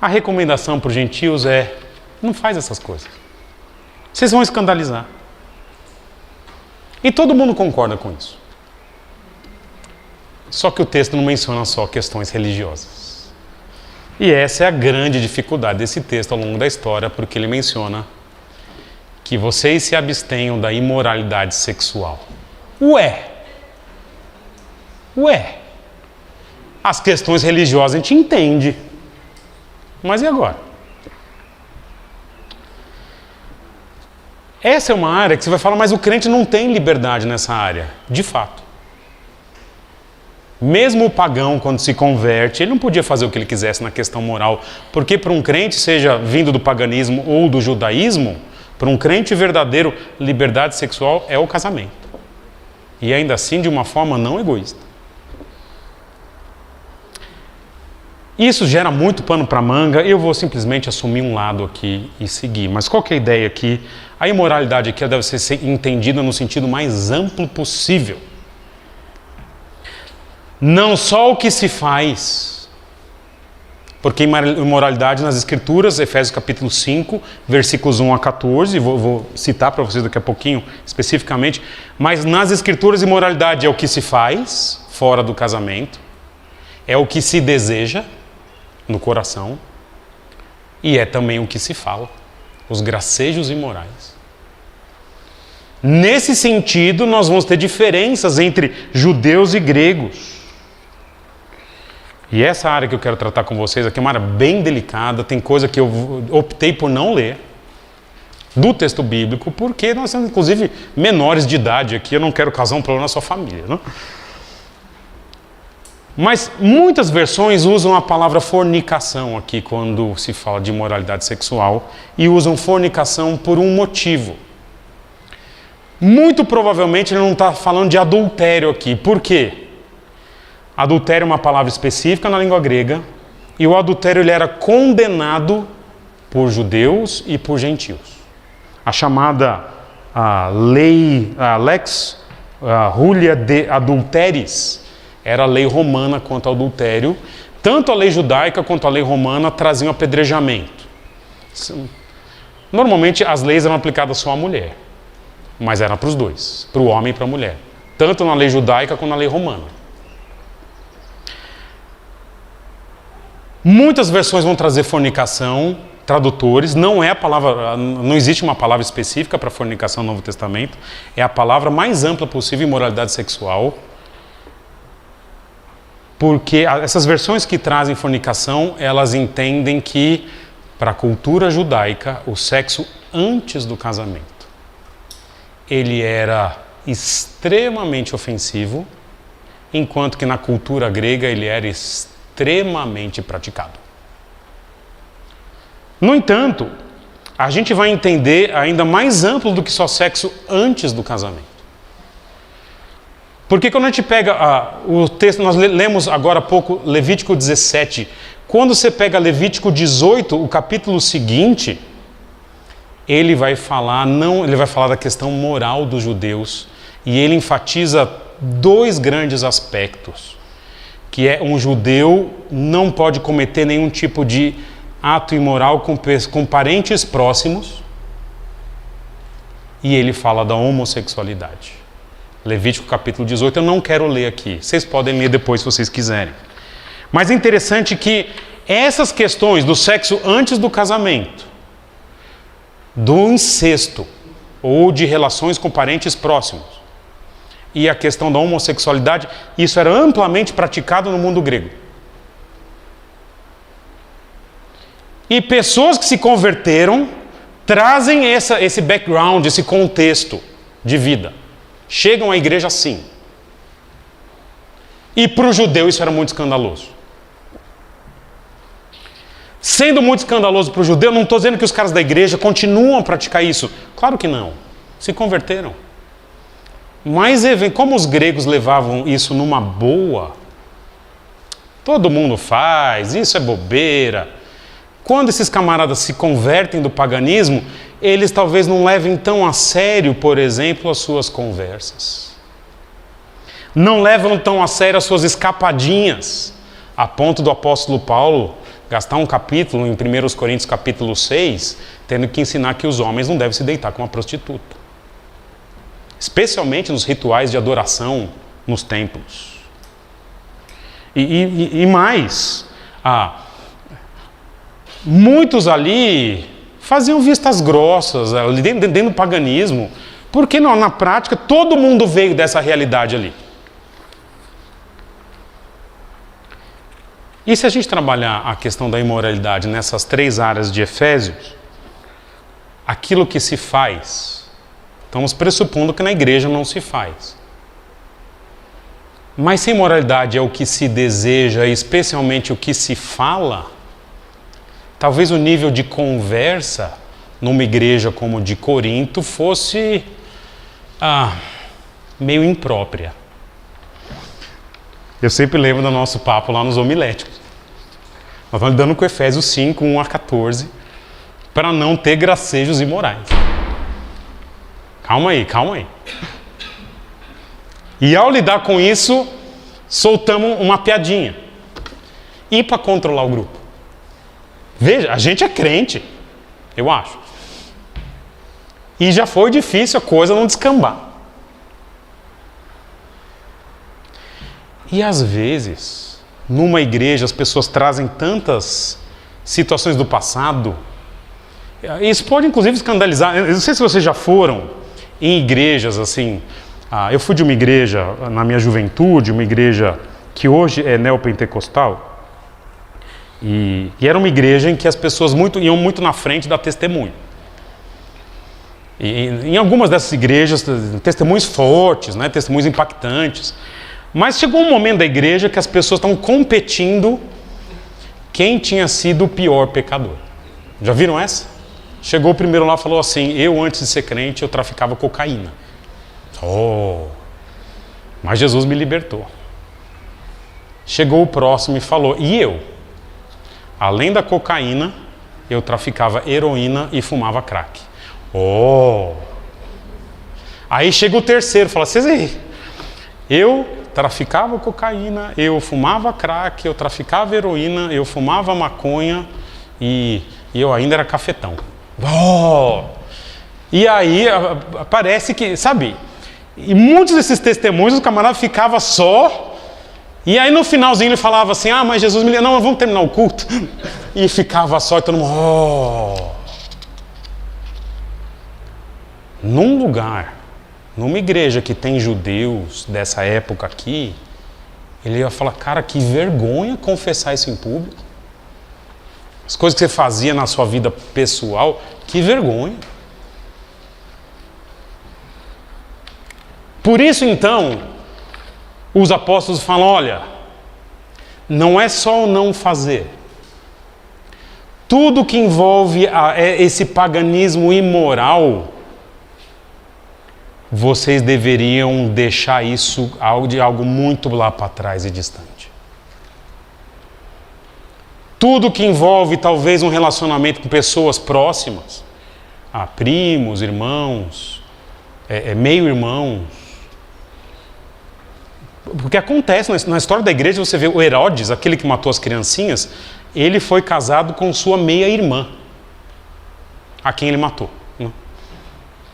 A recomendação para os gentios é, não faz essas coisas. Vocês vão escandalizar. E todo mundo concorda com isso. Só que o texto não menciona só questões religiosas. E essa é a grande dificuldade desse texto ao longo da história, porque ele menciona que vocês se abstenham da imoralidade sexual. Ué! As questões religiosas a gente entende. Mas e agora? Essa é uma área que você vai falar, mas o crente não tem liberdade nessa área. De fato. Mesmo o pagão, quando se converte, ele não podia fazer o que ele quisesse na questão moral, porque para um crente, seja vindo do paganismo ou do judaísmo, para um crente verdadeiro, liberdade sexual é o casamento. E ainda assim de uma forma não egoísta. Isso gera muito pano para manga, eu vou simplesmente assumir um lado aqui e seguir. Mas qual que é a ideia aqui? A imoralidade aqui deve ser entendida no sentido mais amplo possível. Não só o que se faz, porque imoralidade nas Escrituras, Efésios capítulo 5, versículos 1 a 14, vou citar para vocês daqui a pouquinho especificamente, mas nas Escrituras imoralidade é o que se faz fora do casamento, é o que se deseja no coração e é também o que se fala, os gracejos imorais. Nesse sentido, nós vamos ter diferenças entre judeus e gregos. E essa área que eu quero tratar com vocês aqui é uma área bem delicada, tem coisa que eu optei por não ler do texto bíblico, porque nós temos inclusive menores de idade aqui, eu não quero causar um problema na sua família, não? Mas muitas versões usam a palavra fornicação aqui quando se fala de imoralidade sexual e usam fornicação por um motivo. Muito provavelmente ele não está falando de adultério aqui. Por quê? Adultério é uma palavra específica na língua grega e o adultério ele era condenado por judeus e por gentios. A chamada lex Julia de adulteris era a lei romana quanto ao adultério. Tanto a lei judaica quanto a lei romana traziam apedrejamento. Normalmente as leis eram aplicadas só à mulher, mas eram para os dois, para o homem e para a mulher. Tanto na lei judaica quanto na lei romana. Muitas versões vão trazer fornicação, tradutores, não existe uma palavra específica para fornicação no Novo Testamento, é a palavra mais ampla possível, imoralidade sexual, porque essas versões que trazem fornicação, elas entendem que, para a cultura judaica, o sexo antes do casamento, ele era extremamente ofensivo, enquanto que na cultura grega ele era extremamente praticado. No entanto, a gente vai entender ainda mais amplo do que só sexo antes do casamento. Porque quando a gente pega o texto, nós lemos agora há pouco Levítico 17, quando você pega Levítico 18, o capítulo seguinte, ele vai falar da questão moral dos judeus e ele enfatiza dois grandes aspectos. Que é um judeu não pode cometer nenhum tipo de ato imoral com parentes próximos, e ele fala da homossexualidade. Levítico capítulo 18, eu não quero ler aqui, vocês podem ler depois se vocês quiserem. Mas é interessante que essas questões do sexo antes do casamento, do incesto ou de relações com parentes próximos, e a questão da homossexualidade, isso era amplamente praticado no mundo grego. E pessoas que se converteram trazem esse background, esse contexto de vida. Chegam à igreja assim. E para o judeu isso era muito escandaloso. Sendo muito escandaloso para o judeu, não estou dizendo que os caras da igreja continuam a praticar isso. Claro que não. Se converteram. Mas como os gregos levavam isso numa boa, todo mundo faz, isso é bobeira. Quando esses camaradas se convertem do paganismo, eles talvez não levem tão a sério, por exemplo, as suas conversas. Não levam tão a sério as suas escapadinhas, a ponto do apóstolo Paulo gastar um capítulo em 1 Coríntios capítulo 6, tendo que ensinar que os homens não devem se deitar com uma prostituta. Especialmente nos rituais de adoração nos templos. E mais, muitos ali faziam vistas grossas, dentro do paganismo, porque na prática todo mundo veio dessa realidade ali. E se a gente trabalhar a questão da imoralidade nessas três áreas de Efésios, aquilo que se faz, estamos pressupondo que na igreja não se faz. Mas se imoralidade é o que se deseja, especialmente o que se fala, talvez o nível de conversa numa igreja como de Corinto fosse meio imprópria. Eu sempre lembro do nosso papo lá nos homiléticos. Nós estamos lidando com Efésios 5, 1 a 14, para não ter gracejos imorais. Calma aí, calma aí. E ao lidar com isso, soltamos uma piadinha. E para controlar o grupo? Veja, a gente é crente, eu acho. E já foi difícil a coisa não descambar. E às vezes, numa igreja, as pessoas trazem tantas situações do passado. Isso pode inclusive escandalizar. Eu não sei se vocês já foram em igrejas assim. Eu fui de uma igreja na minha juventude, uma igreja que hoje é neopentecostal. E era uma igreja em que as pessoas iam muito na frente da testemunho. E em algumas dessas igrejas, testemunhos fortes, né, testemunhos impactantes. Mas chegou um momento da igreja que as pessoas estavam competindo quem tinha sido o pior pecador. Já viram essa? Chegou o primeiro lá e falou assim: eu antes de ser crente eu traficava cocaína. Mas Jesus me libertou. Chegou o próximo e falou: e eu? Além da cocaína, eu traficava heroína e fumava crack. Aí chega o terceiro e fala: vocês aí, eu traficava cocaína, eu fumava crack, eu traficava heroína, eu fumava maconha e eu ainda era cafetão. E aí parece que, sabe, e muitos desses testemunhos o camarada ficava só, e aí no finalzinho ele falava assim: mas Jesus me não, vamos terminar o culto. E ficava só e todo mundo, Num lugar, numa igreja que tem judeus dessa época aqui, ele ia falar: cara, que vergonha confessar isso em público. As coisas que você fazia na sua vida pessoal, que vergonha. Por isso então, os apóstolos falam: olha, não é só o não fazer. Tudo que envolve esse paganismo imoral, vocês deveriam deixar isso de algo muito lá para trás e distante. Tudo que envolve talvez um relacionamento com pessoas próximas, primos, irmãos, meio-irmãos. Porque acontece, na história da igreja você vê o Herodes, aquele que matou as criancinhas, ele foi casado com sua meia-irmã, a quem ele matou.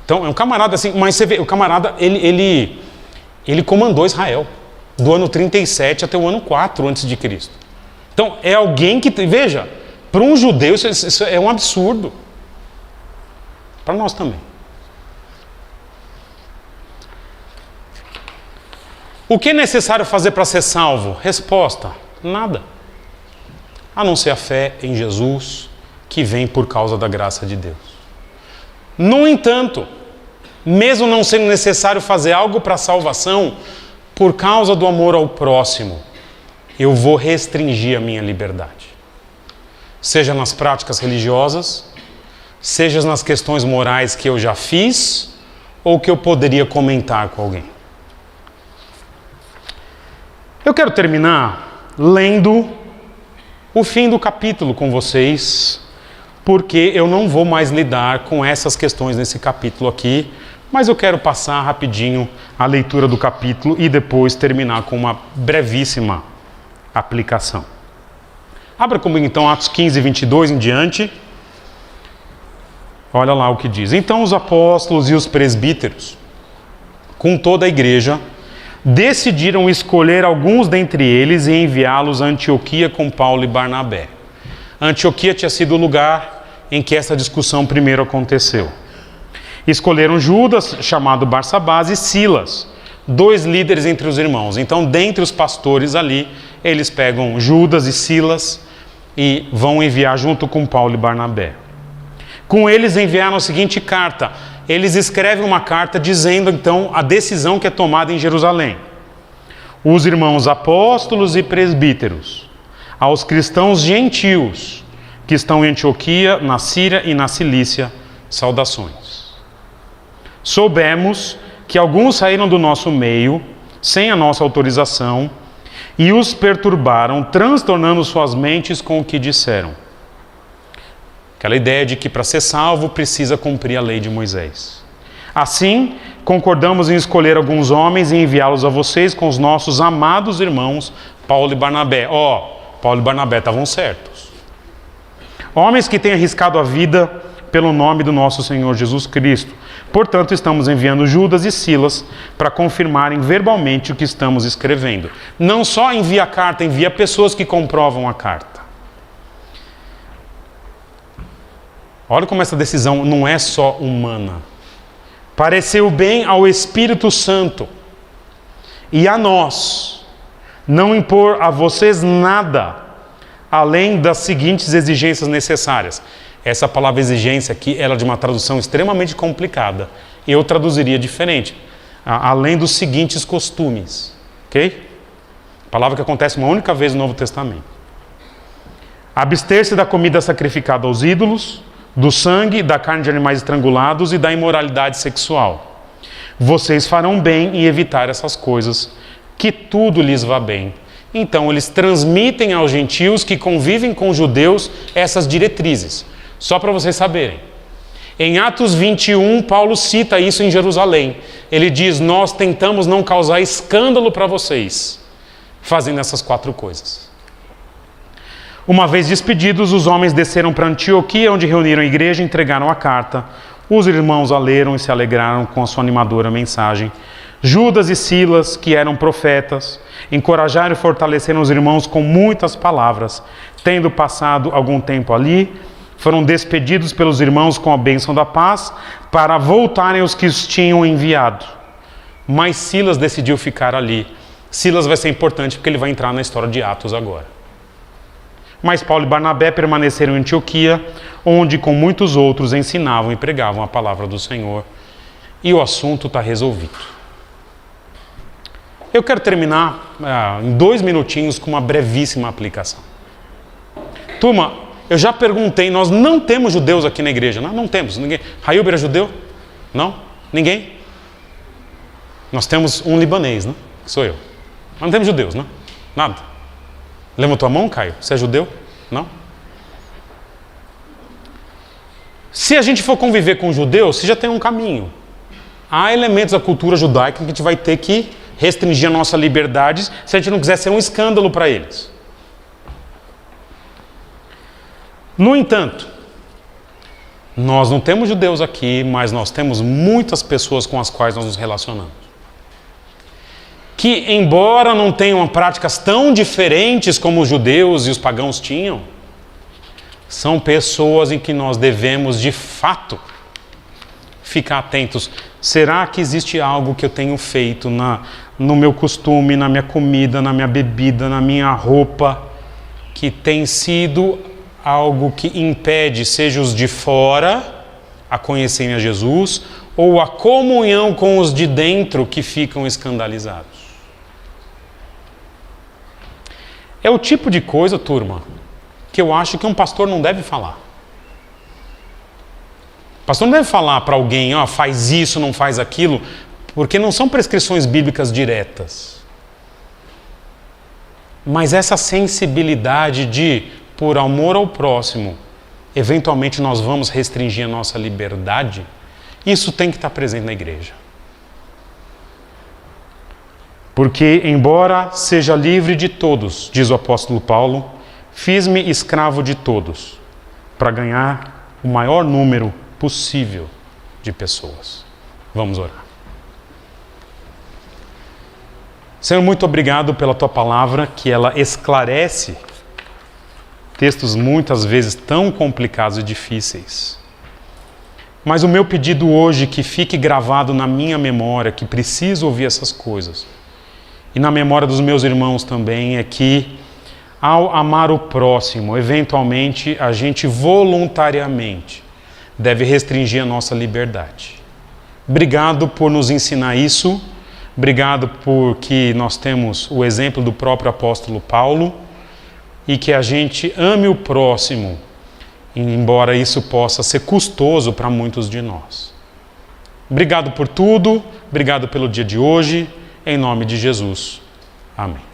Então é um camarada assim, mas você vê, o camarada, ele comandou Israel, do ano 37 até o ano 4 a.C. Então é alguém que, veja, para um judeu isso é um absurdo. Para nós também. O que é necessário fazer para ser salvo? Resposta: nada. A não ser a fé em Jesus, que vem por causa da graça de Deus. No entanto, mesmo não sendo necessário fazer algo para a salvação, por causa do amor ao próximo, eu vou restringir a minha liberdade. Seja nas práticas religiosas, seja nas questões morais que eu já fiz, ou que eu poderia comentar com alguém. Eu quero terminar lendo o fim do capítulo com vocês, porque eu não vou mais lidar com essas questões nesse capítulo aqui, mas eu quero passar rapidinho a leitura do capítulo e depois terminar com uma brevíssima aplicação. Abra comigo então Atos 15, 22 em diante. Olha lá o que diz. Então os apóstolos e os presbíteros, com toda a igreja, decidiram escolher alguns dentre eles e enviá-los a Antioquia com Paulo e Barnabé. Antioquia tinha sido o lugar em que essa discussão primeiro aconteceu. Escolheram Judas, chamado Barsabás, e Silas, 2 líderes entre os irmãos. Então, dentre os pastores ali, eles pegam Judas e Silas e vão enviar junto com Paulo e Barnabé. Com eles enviaram a seguinte carta. Eles escrevem uma carta dizendo então a decisão que é tomada em Jerusalém. Os irmãos apóstolos e presbíteros, aos cristãos gentios que estão em Antioquia, na Síria e na Cilícia, saudações. Soubemos que alguns saíram do nosso meio, sem a nossa autorização, e os perturbaram, transtornando suas mentes com o que disseram. Aquela ideia de que para ser salvo precisa cumprir a lei de Moisés. Assim, concordamos em escolher alguns homens e enviá-los a vocês com os nossos amados irmãos Paulo e Barnabé. Paulo e Barnabé estavam certos. Homens que têm arriscado a vida pelo nome do nosso Senhor Jesus Cristo. Portanto, estamos enviando Judas e Silas para confirmarem verbalmente o que estamos escrevendo. Não só envia a carta, envia pessoas que comprovam a carta. Olha como essa decisão não é só humana. Pareceu bem ao Espírito Santo e a nós não impor a vocês nada além das seguintes exigências necessárias. Essa palavra exigência aqui, ela é de uma tradução extremamente complicada. Eu traduziria diferente. Além dos seguintes costumes. Ok? Palavra que acontece uma única vez no Novo Testamento. Abster-se da comida sacrificada aos ídolos, do sangue, da carne de animais estrangulados e da imoralidade sexual. Vocês farão bem em evitar essas coisas, que tudo lhes vá bem. Então, eles transmitem aos gentios que convivem com os judeus essas diretrizes. Só para vocês saberem. Em Atos 21, Paulo cita isso em Jerusalém. Ele diz, nós tentamos não causar escândalo para vocês, fazendo essas 4 coisas. Uma vez despedidos, os homens desceram para Antioquia, onde reuniram a igreja e entregaram a carta. Os irmãos a leram e se alegraram com a sua animadora mensagem. Judas e Silas, que eram profetas, encorajaram e fortaleceram os irmãos com muitas palavras. Tendo passado algum tempo ali, foram despedidos pelos irmãos com a bênção da paz, para voltarem os que os tinham enviado. Mas Silas decidiu ficar ali. Silas vai ser importante porque ele vai entrar na história de Atos agora. Mas Paulo e Barnabé permaneceram em Antioquia, onde com muitos outros ensinavam e pregavam a palavra do Senhor. E o assunto está resolvido. Eu quero terminar em 2 minutinhos com uma brevíssima aplicação. Turma, eu já perguntei, nós não temos judeus aqui na igreja, não temos. Ninguém. Rayuber é judeu? Não? Ninguém? Nós temos um libanês, né? Que sou eu. Mas não temos judeus, né? Nada. Levantou a mão, Caio? Você é judeu? Não? Se a gente for conviver com judeus, você já tem um caminho. Há elementos da cultura judaica que a gente vai ter que restringir a nossa liberdade se a gente não quiser ser um escândalo para eles. No entanto, nós não temos judeus aqui, mas nós temos muitas pessoas com as quais nós nos relacionamos. Que, embora não tenham práticas tão diferentes como os judeus e os pagãos tinham, são pessoas em que nós devemos, de fato, ficar atentos. Será que existe algo que eu tenho feito no meu costume, na minha comida, na minha bebida, na minha roupa, que tem sido algo que impede, seja os de fora, a conhecerem a Jesus, ou a comunhão com os de dentro que ficam escandalizados? É o tipo de coisa, turma, que eu acho que um pastor não deve falar. O pastor não deve falar para alguém, faz isso, não faz aquilo, porque não são prescrições bíblicas diretas. Mas essa sensibilidade de, por amor ao próximo, eventualmente nós vamos restringir a nossa liberdade, isso tem que estar presente na igreja. Porque, embora seja livre de todos, diz o apóstolo Paulo, fiz-me escravo de todos, para ganhar o maior número possível de pessoas. Vamos orar. Senhor, muito obrigado pela Tua palavra, que ela esclarece textos muitas vezes tão complicados e difíceis. Mas o meu pedido hoje, que fique gravado na minha memória, que preciso ouvir essas coisas, e na memória dos meus irmãos também, é que, ao amar o próximo, eventualmente a gente voluntariamente deve restringir a nossa liberdade. Obrigado por nos ensinar isso. Obrigado porque nós temos o exemplo do próprio apóstolo Paulo e que a gente ame o próximo, embora isso possa ser custoso para muitos de nós. Obrigado por tudo. Obrigado pelo dia de hoje. Em nome de Jesus. Amém.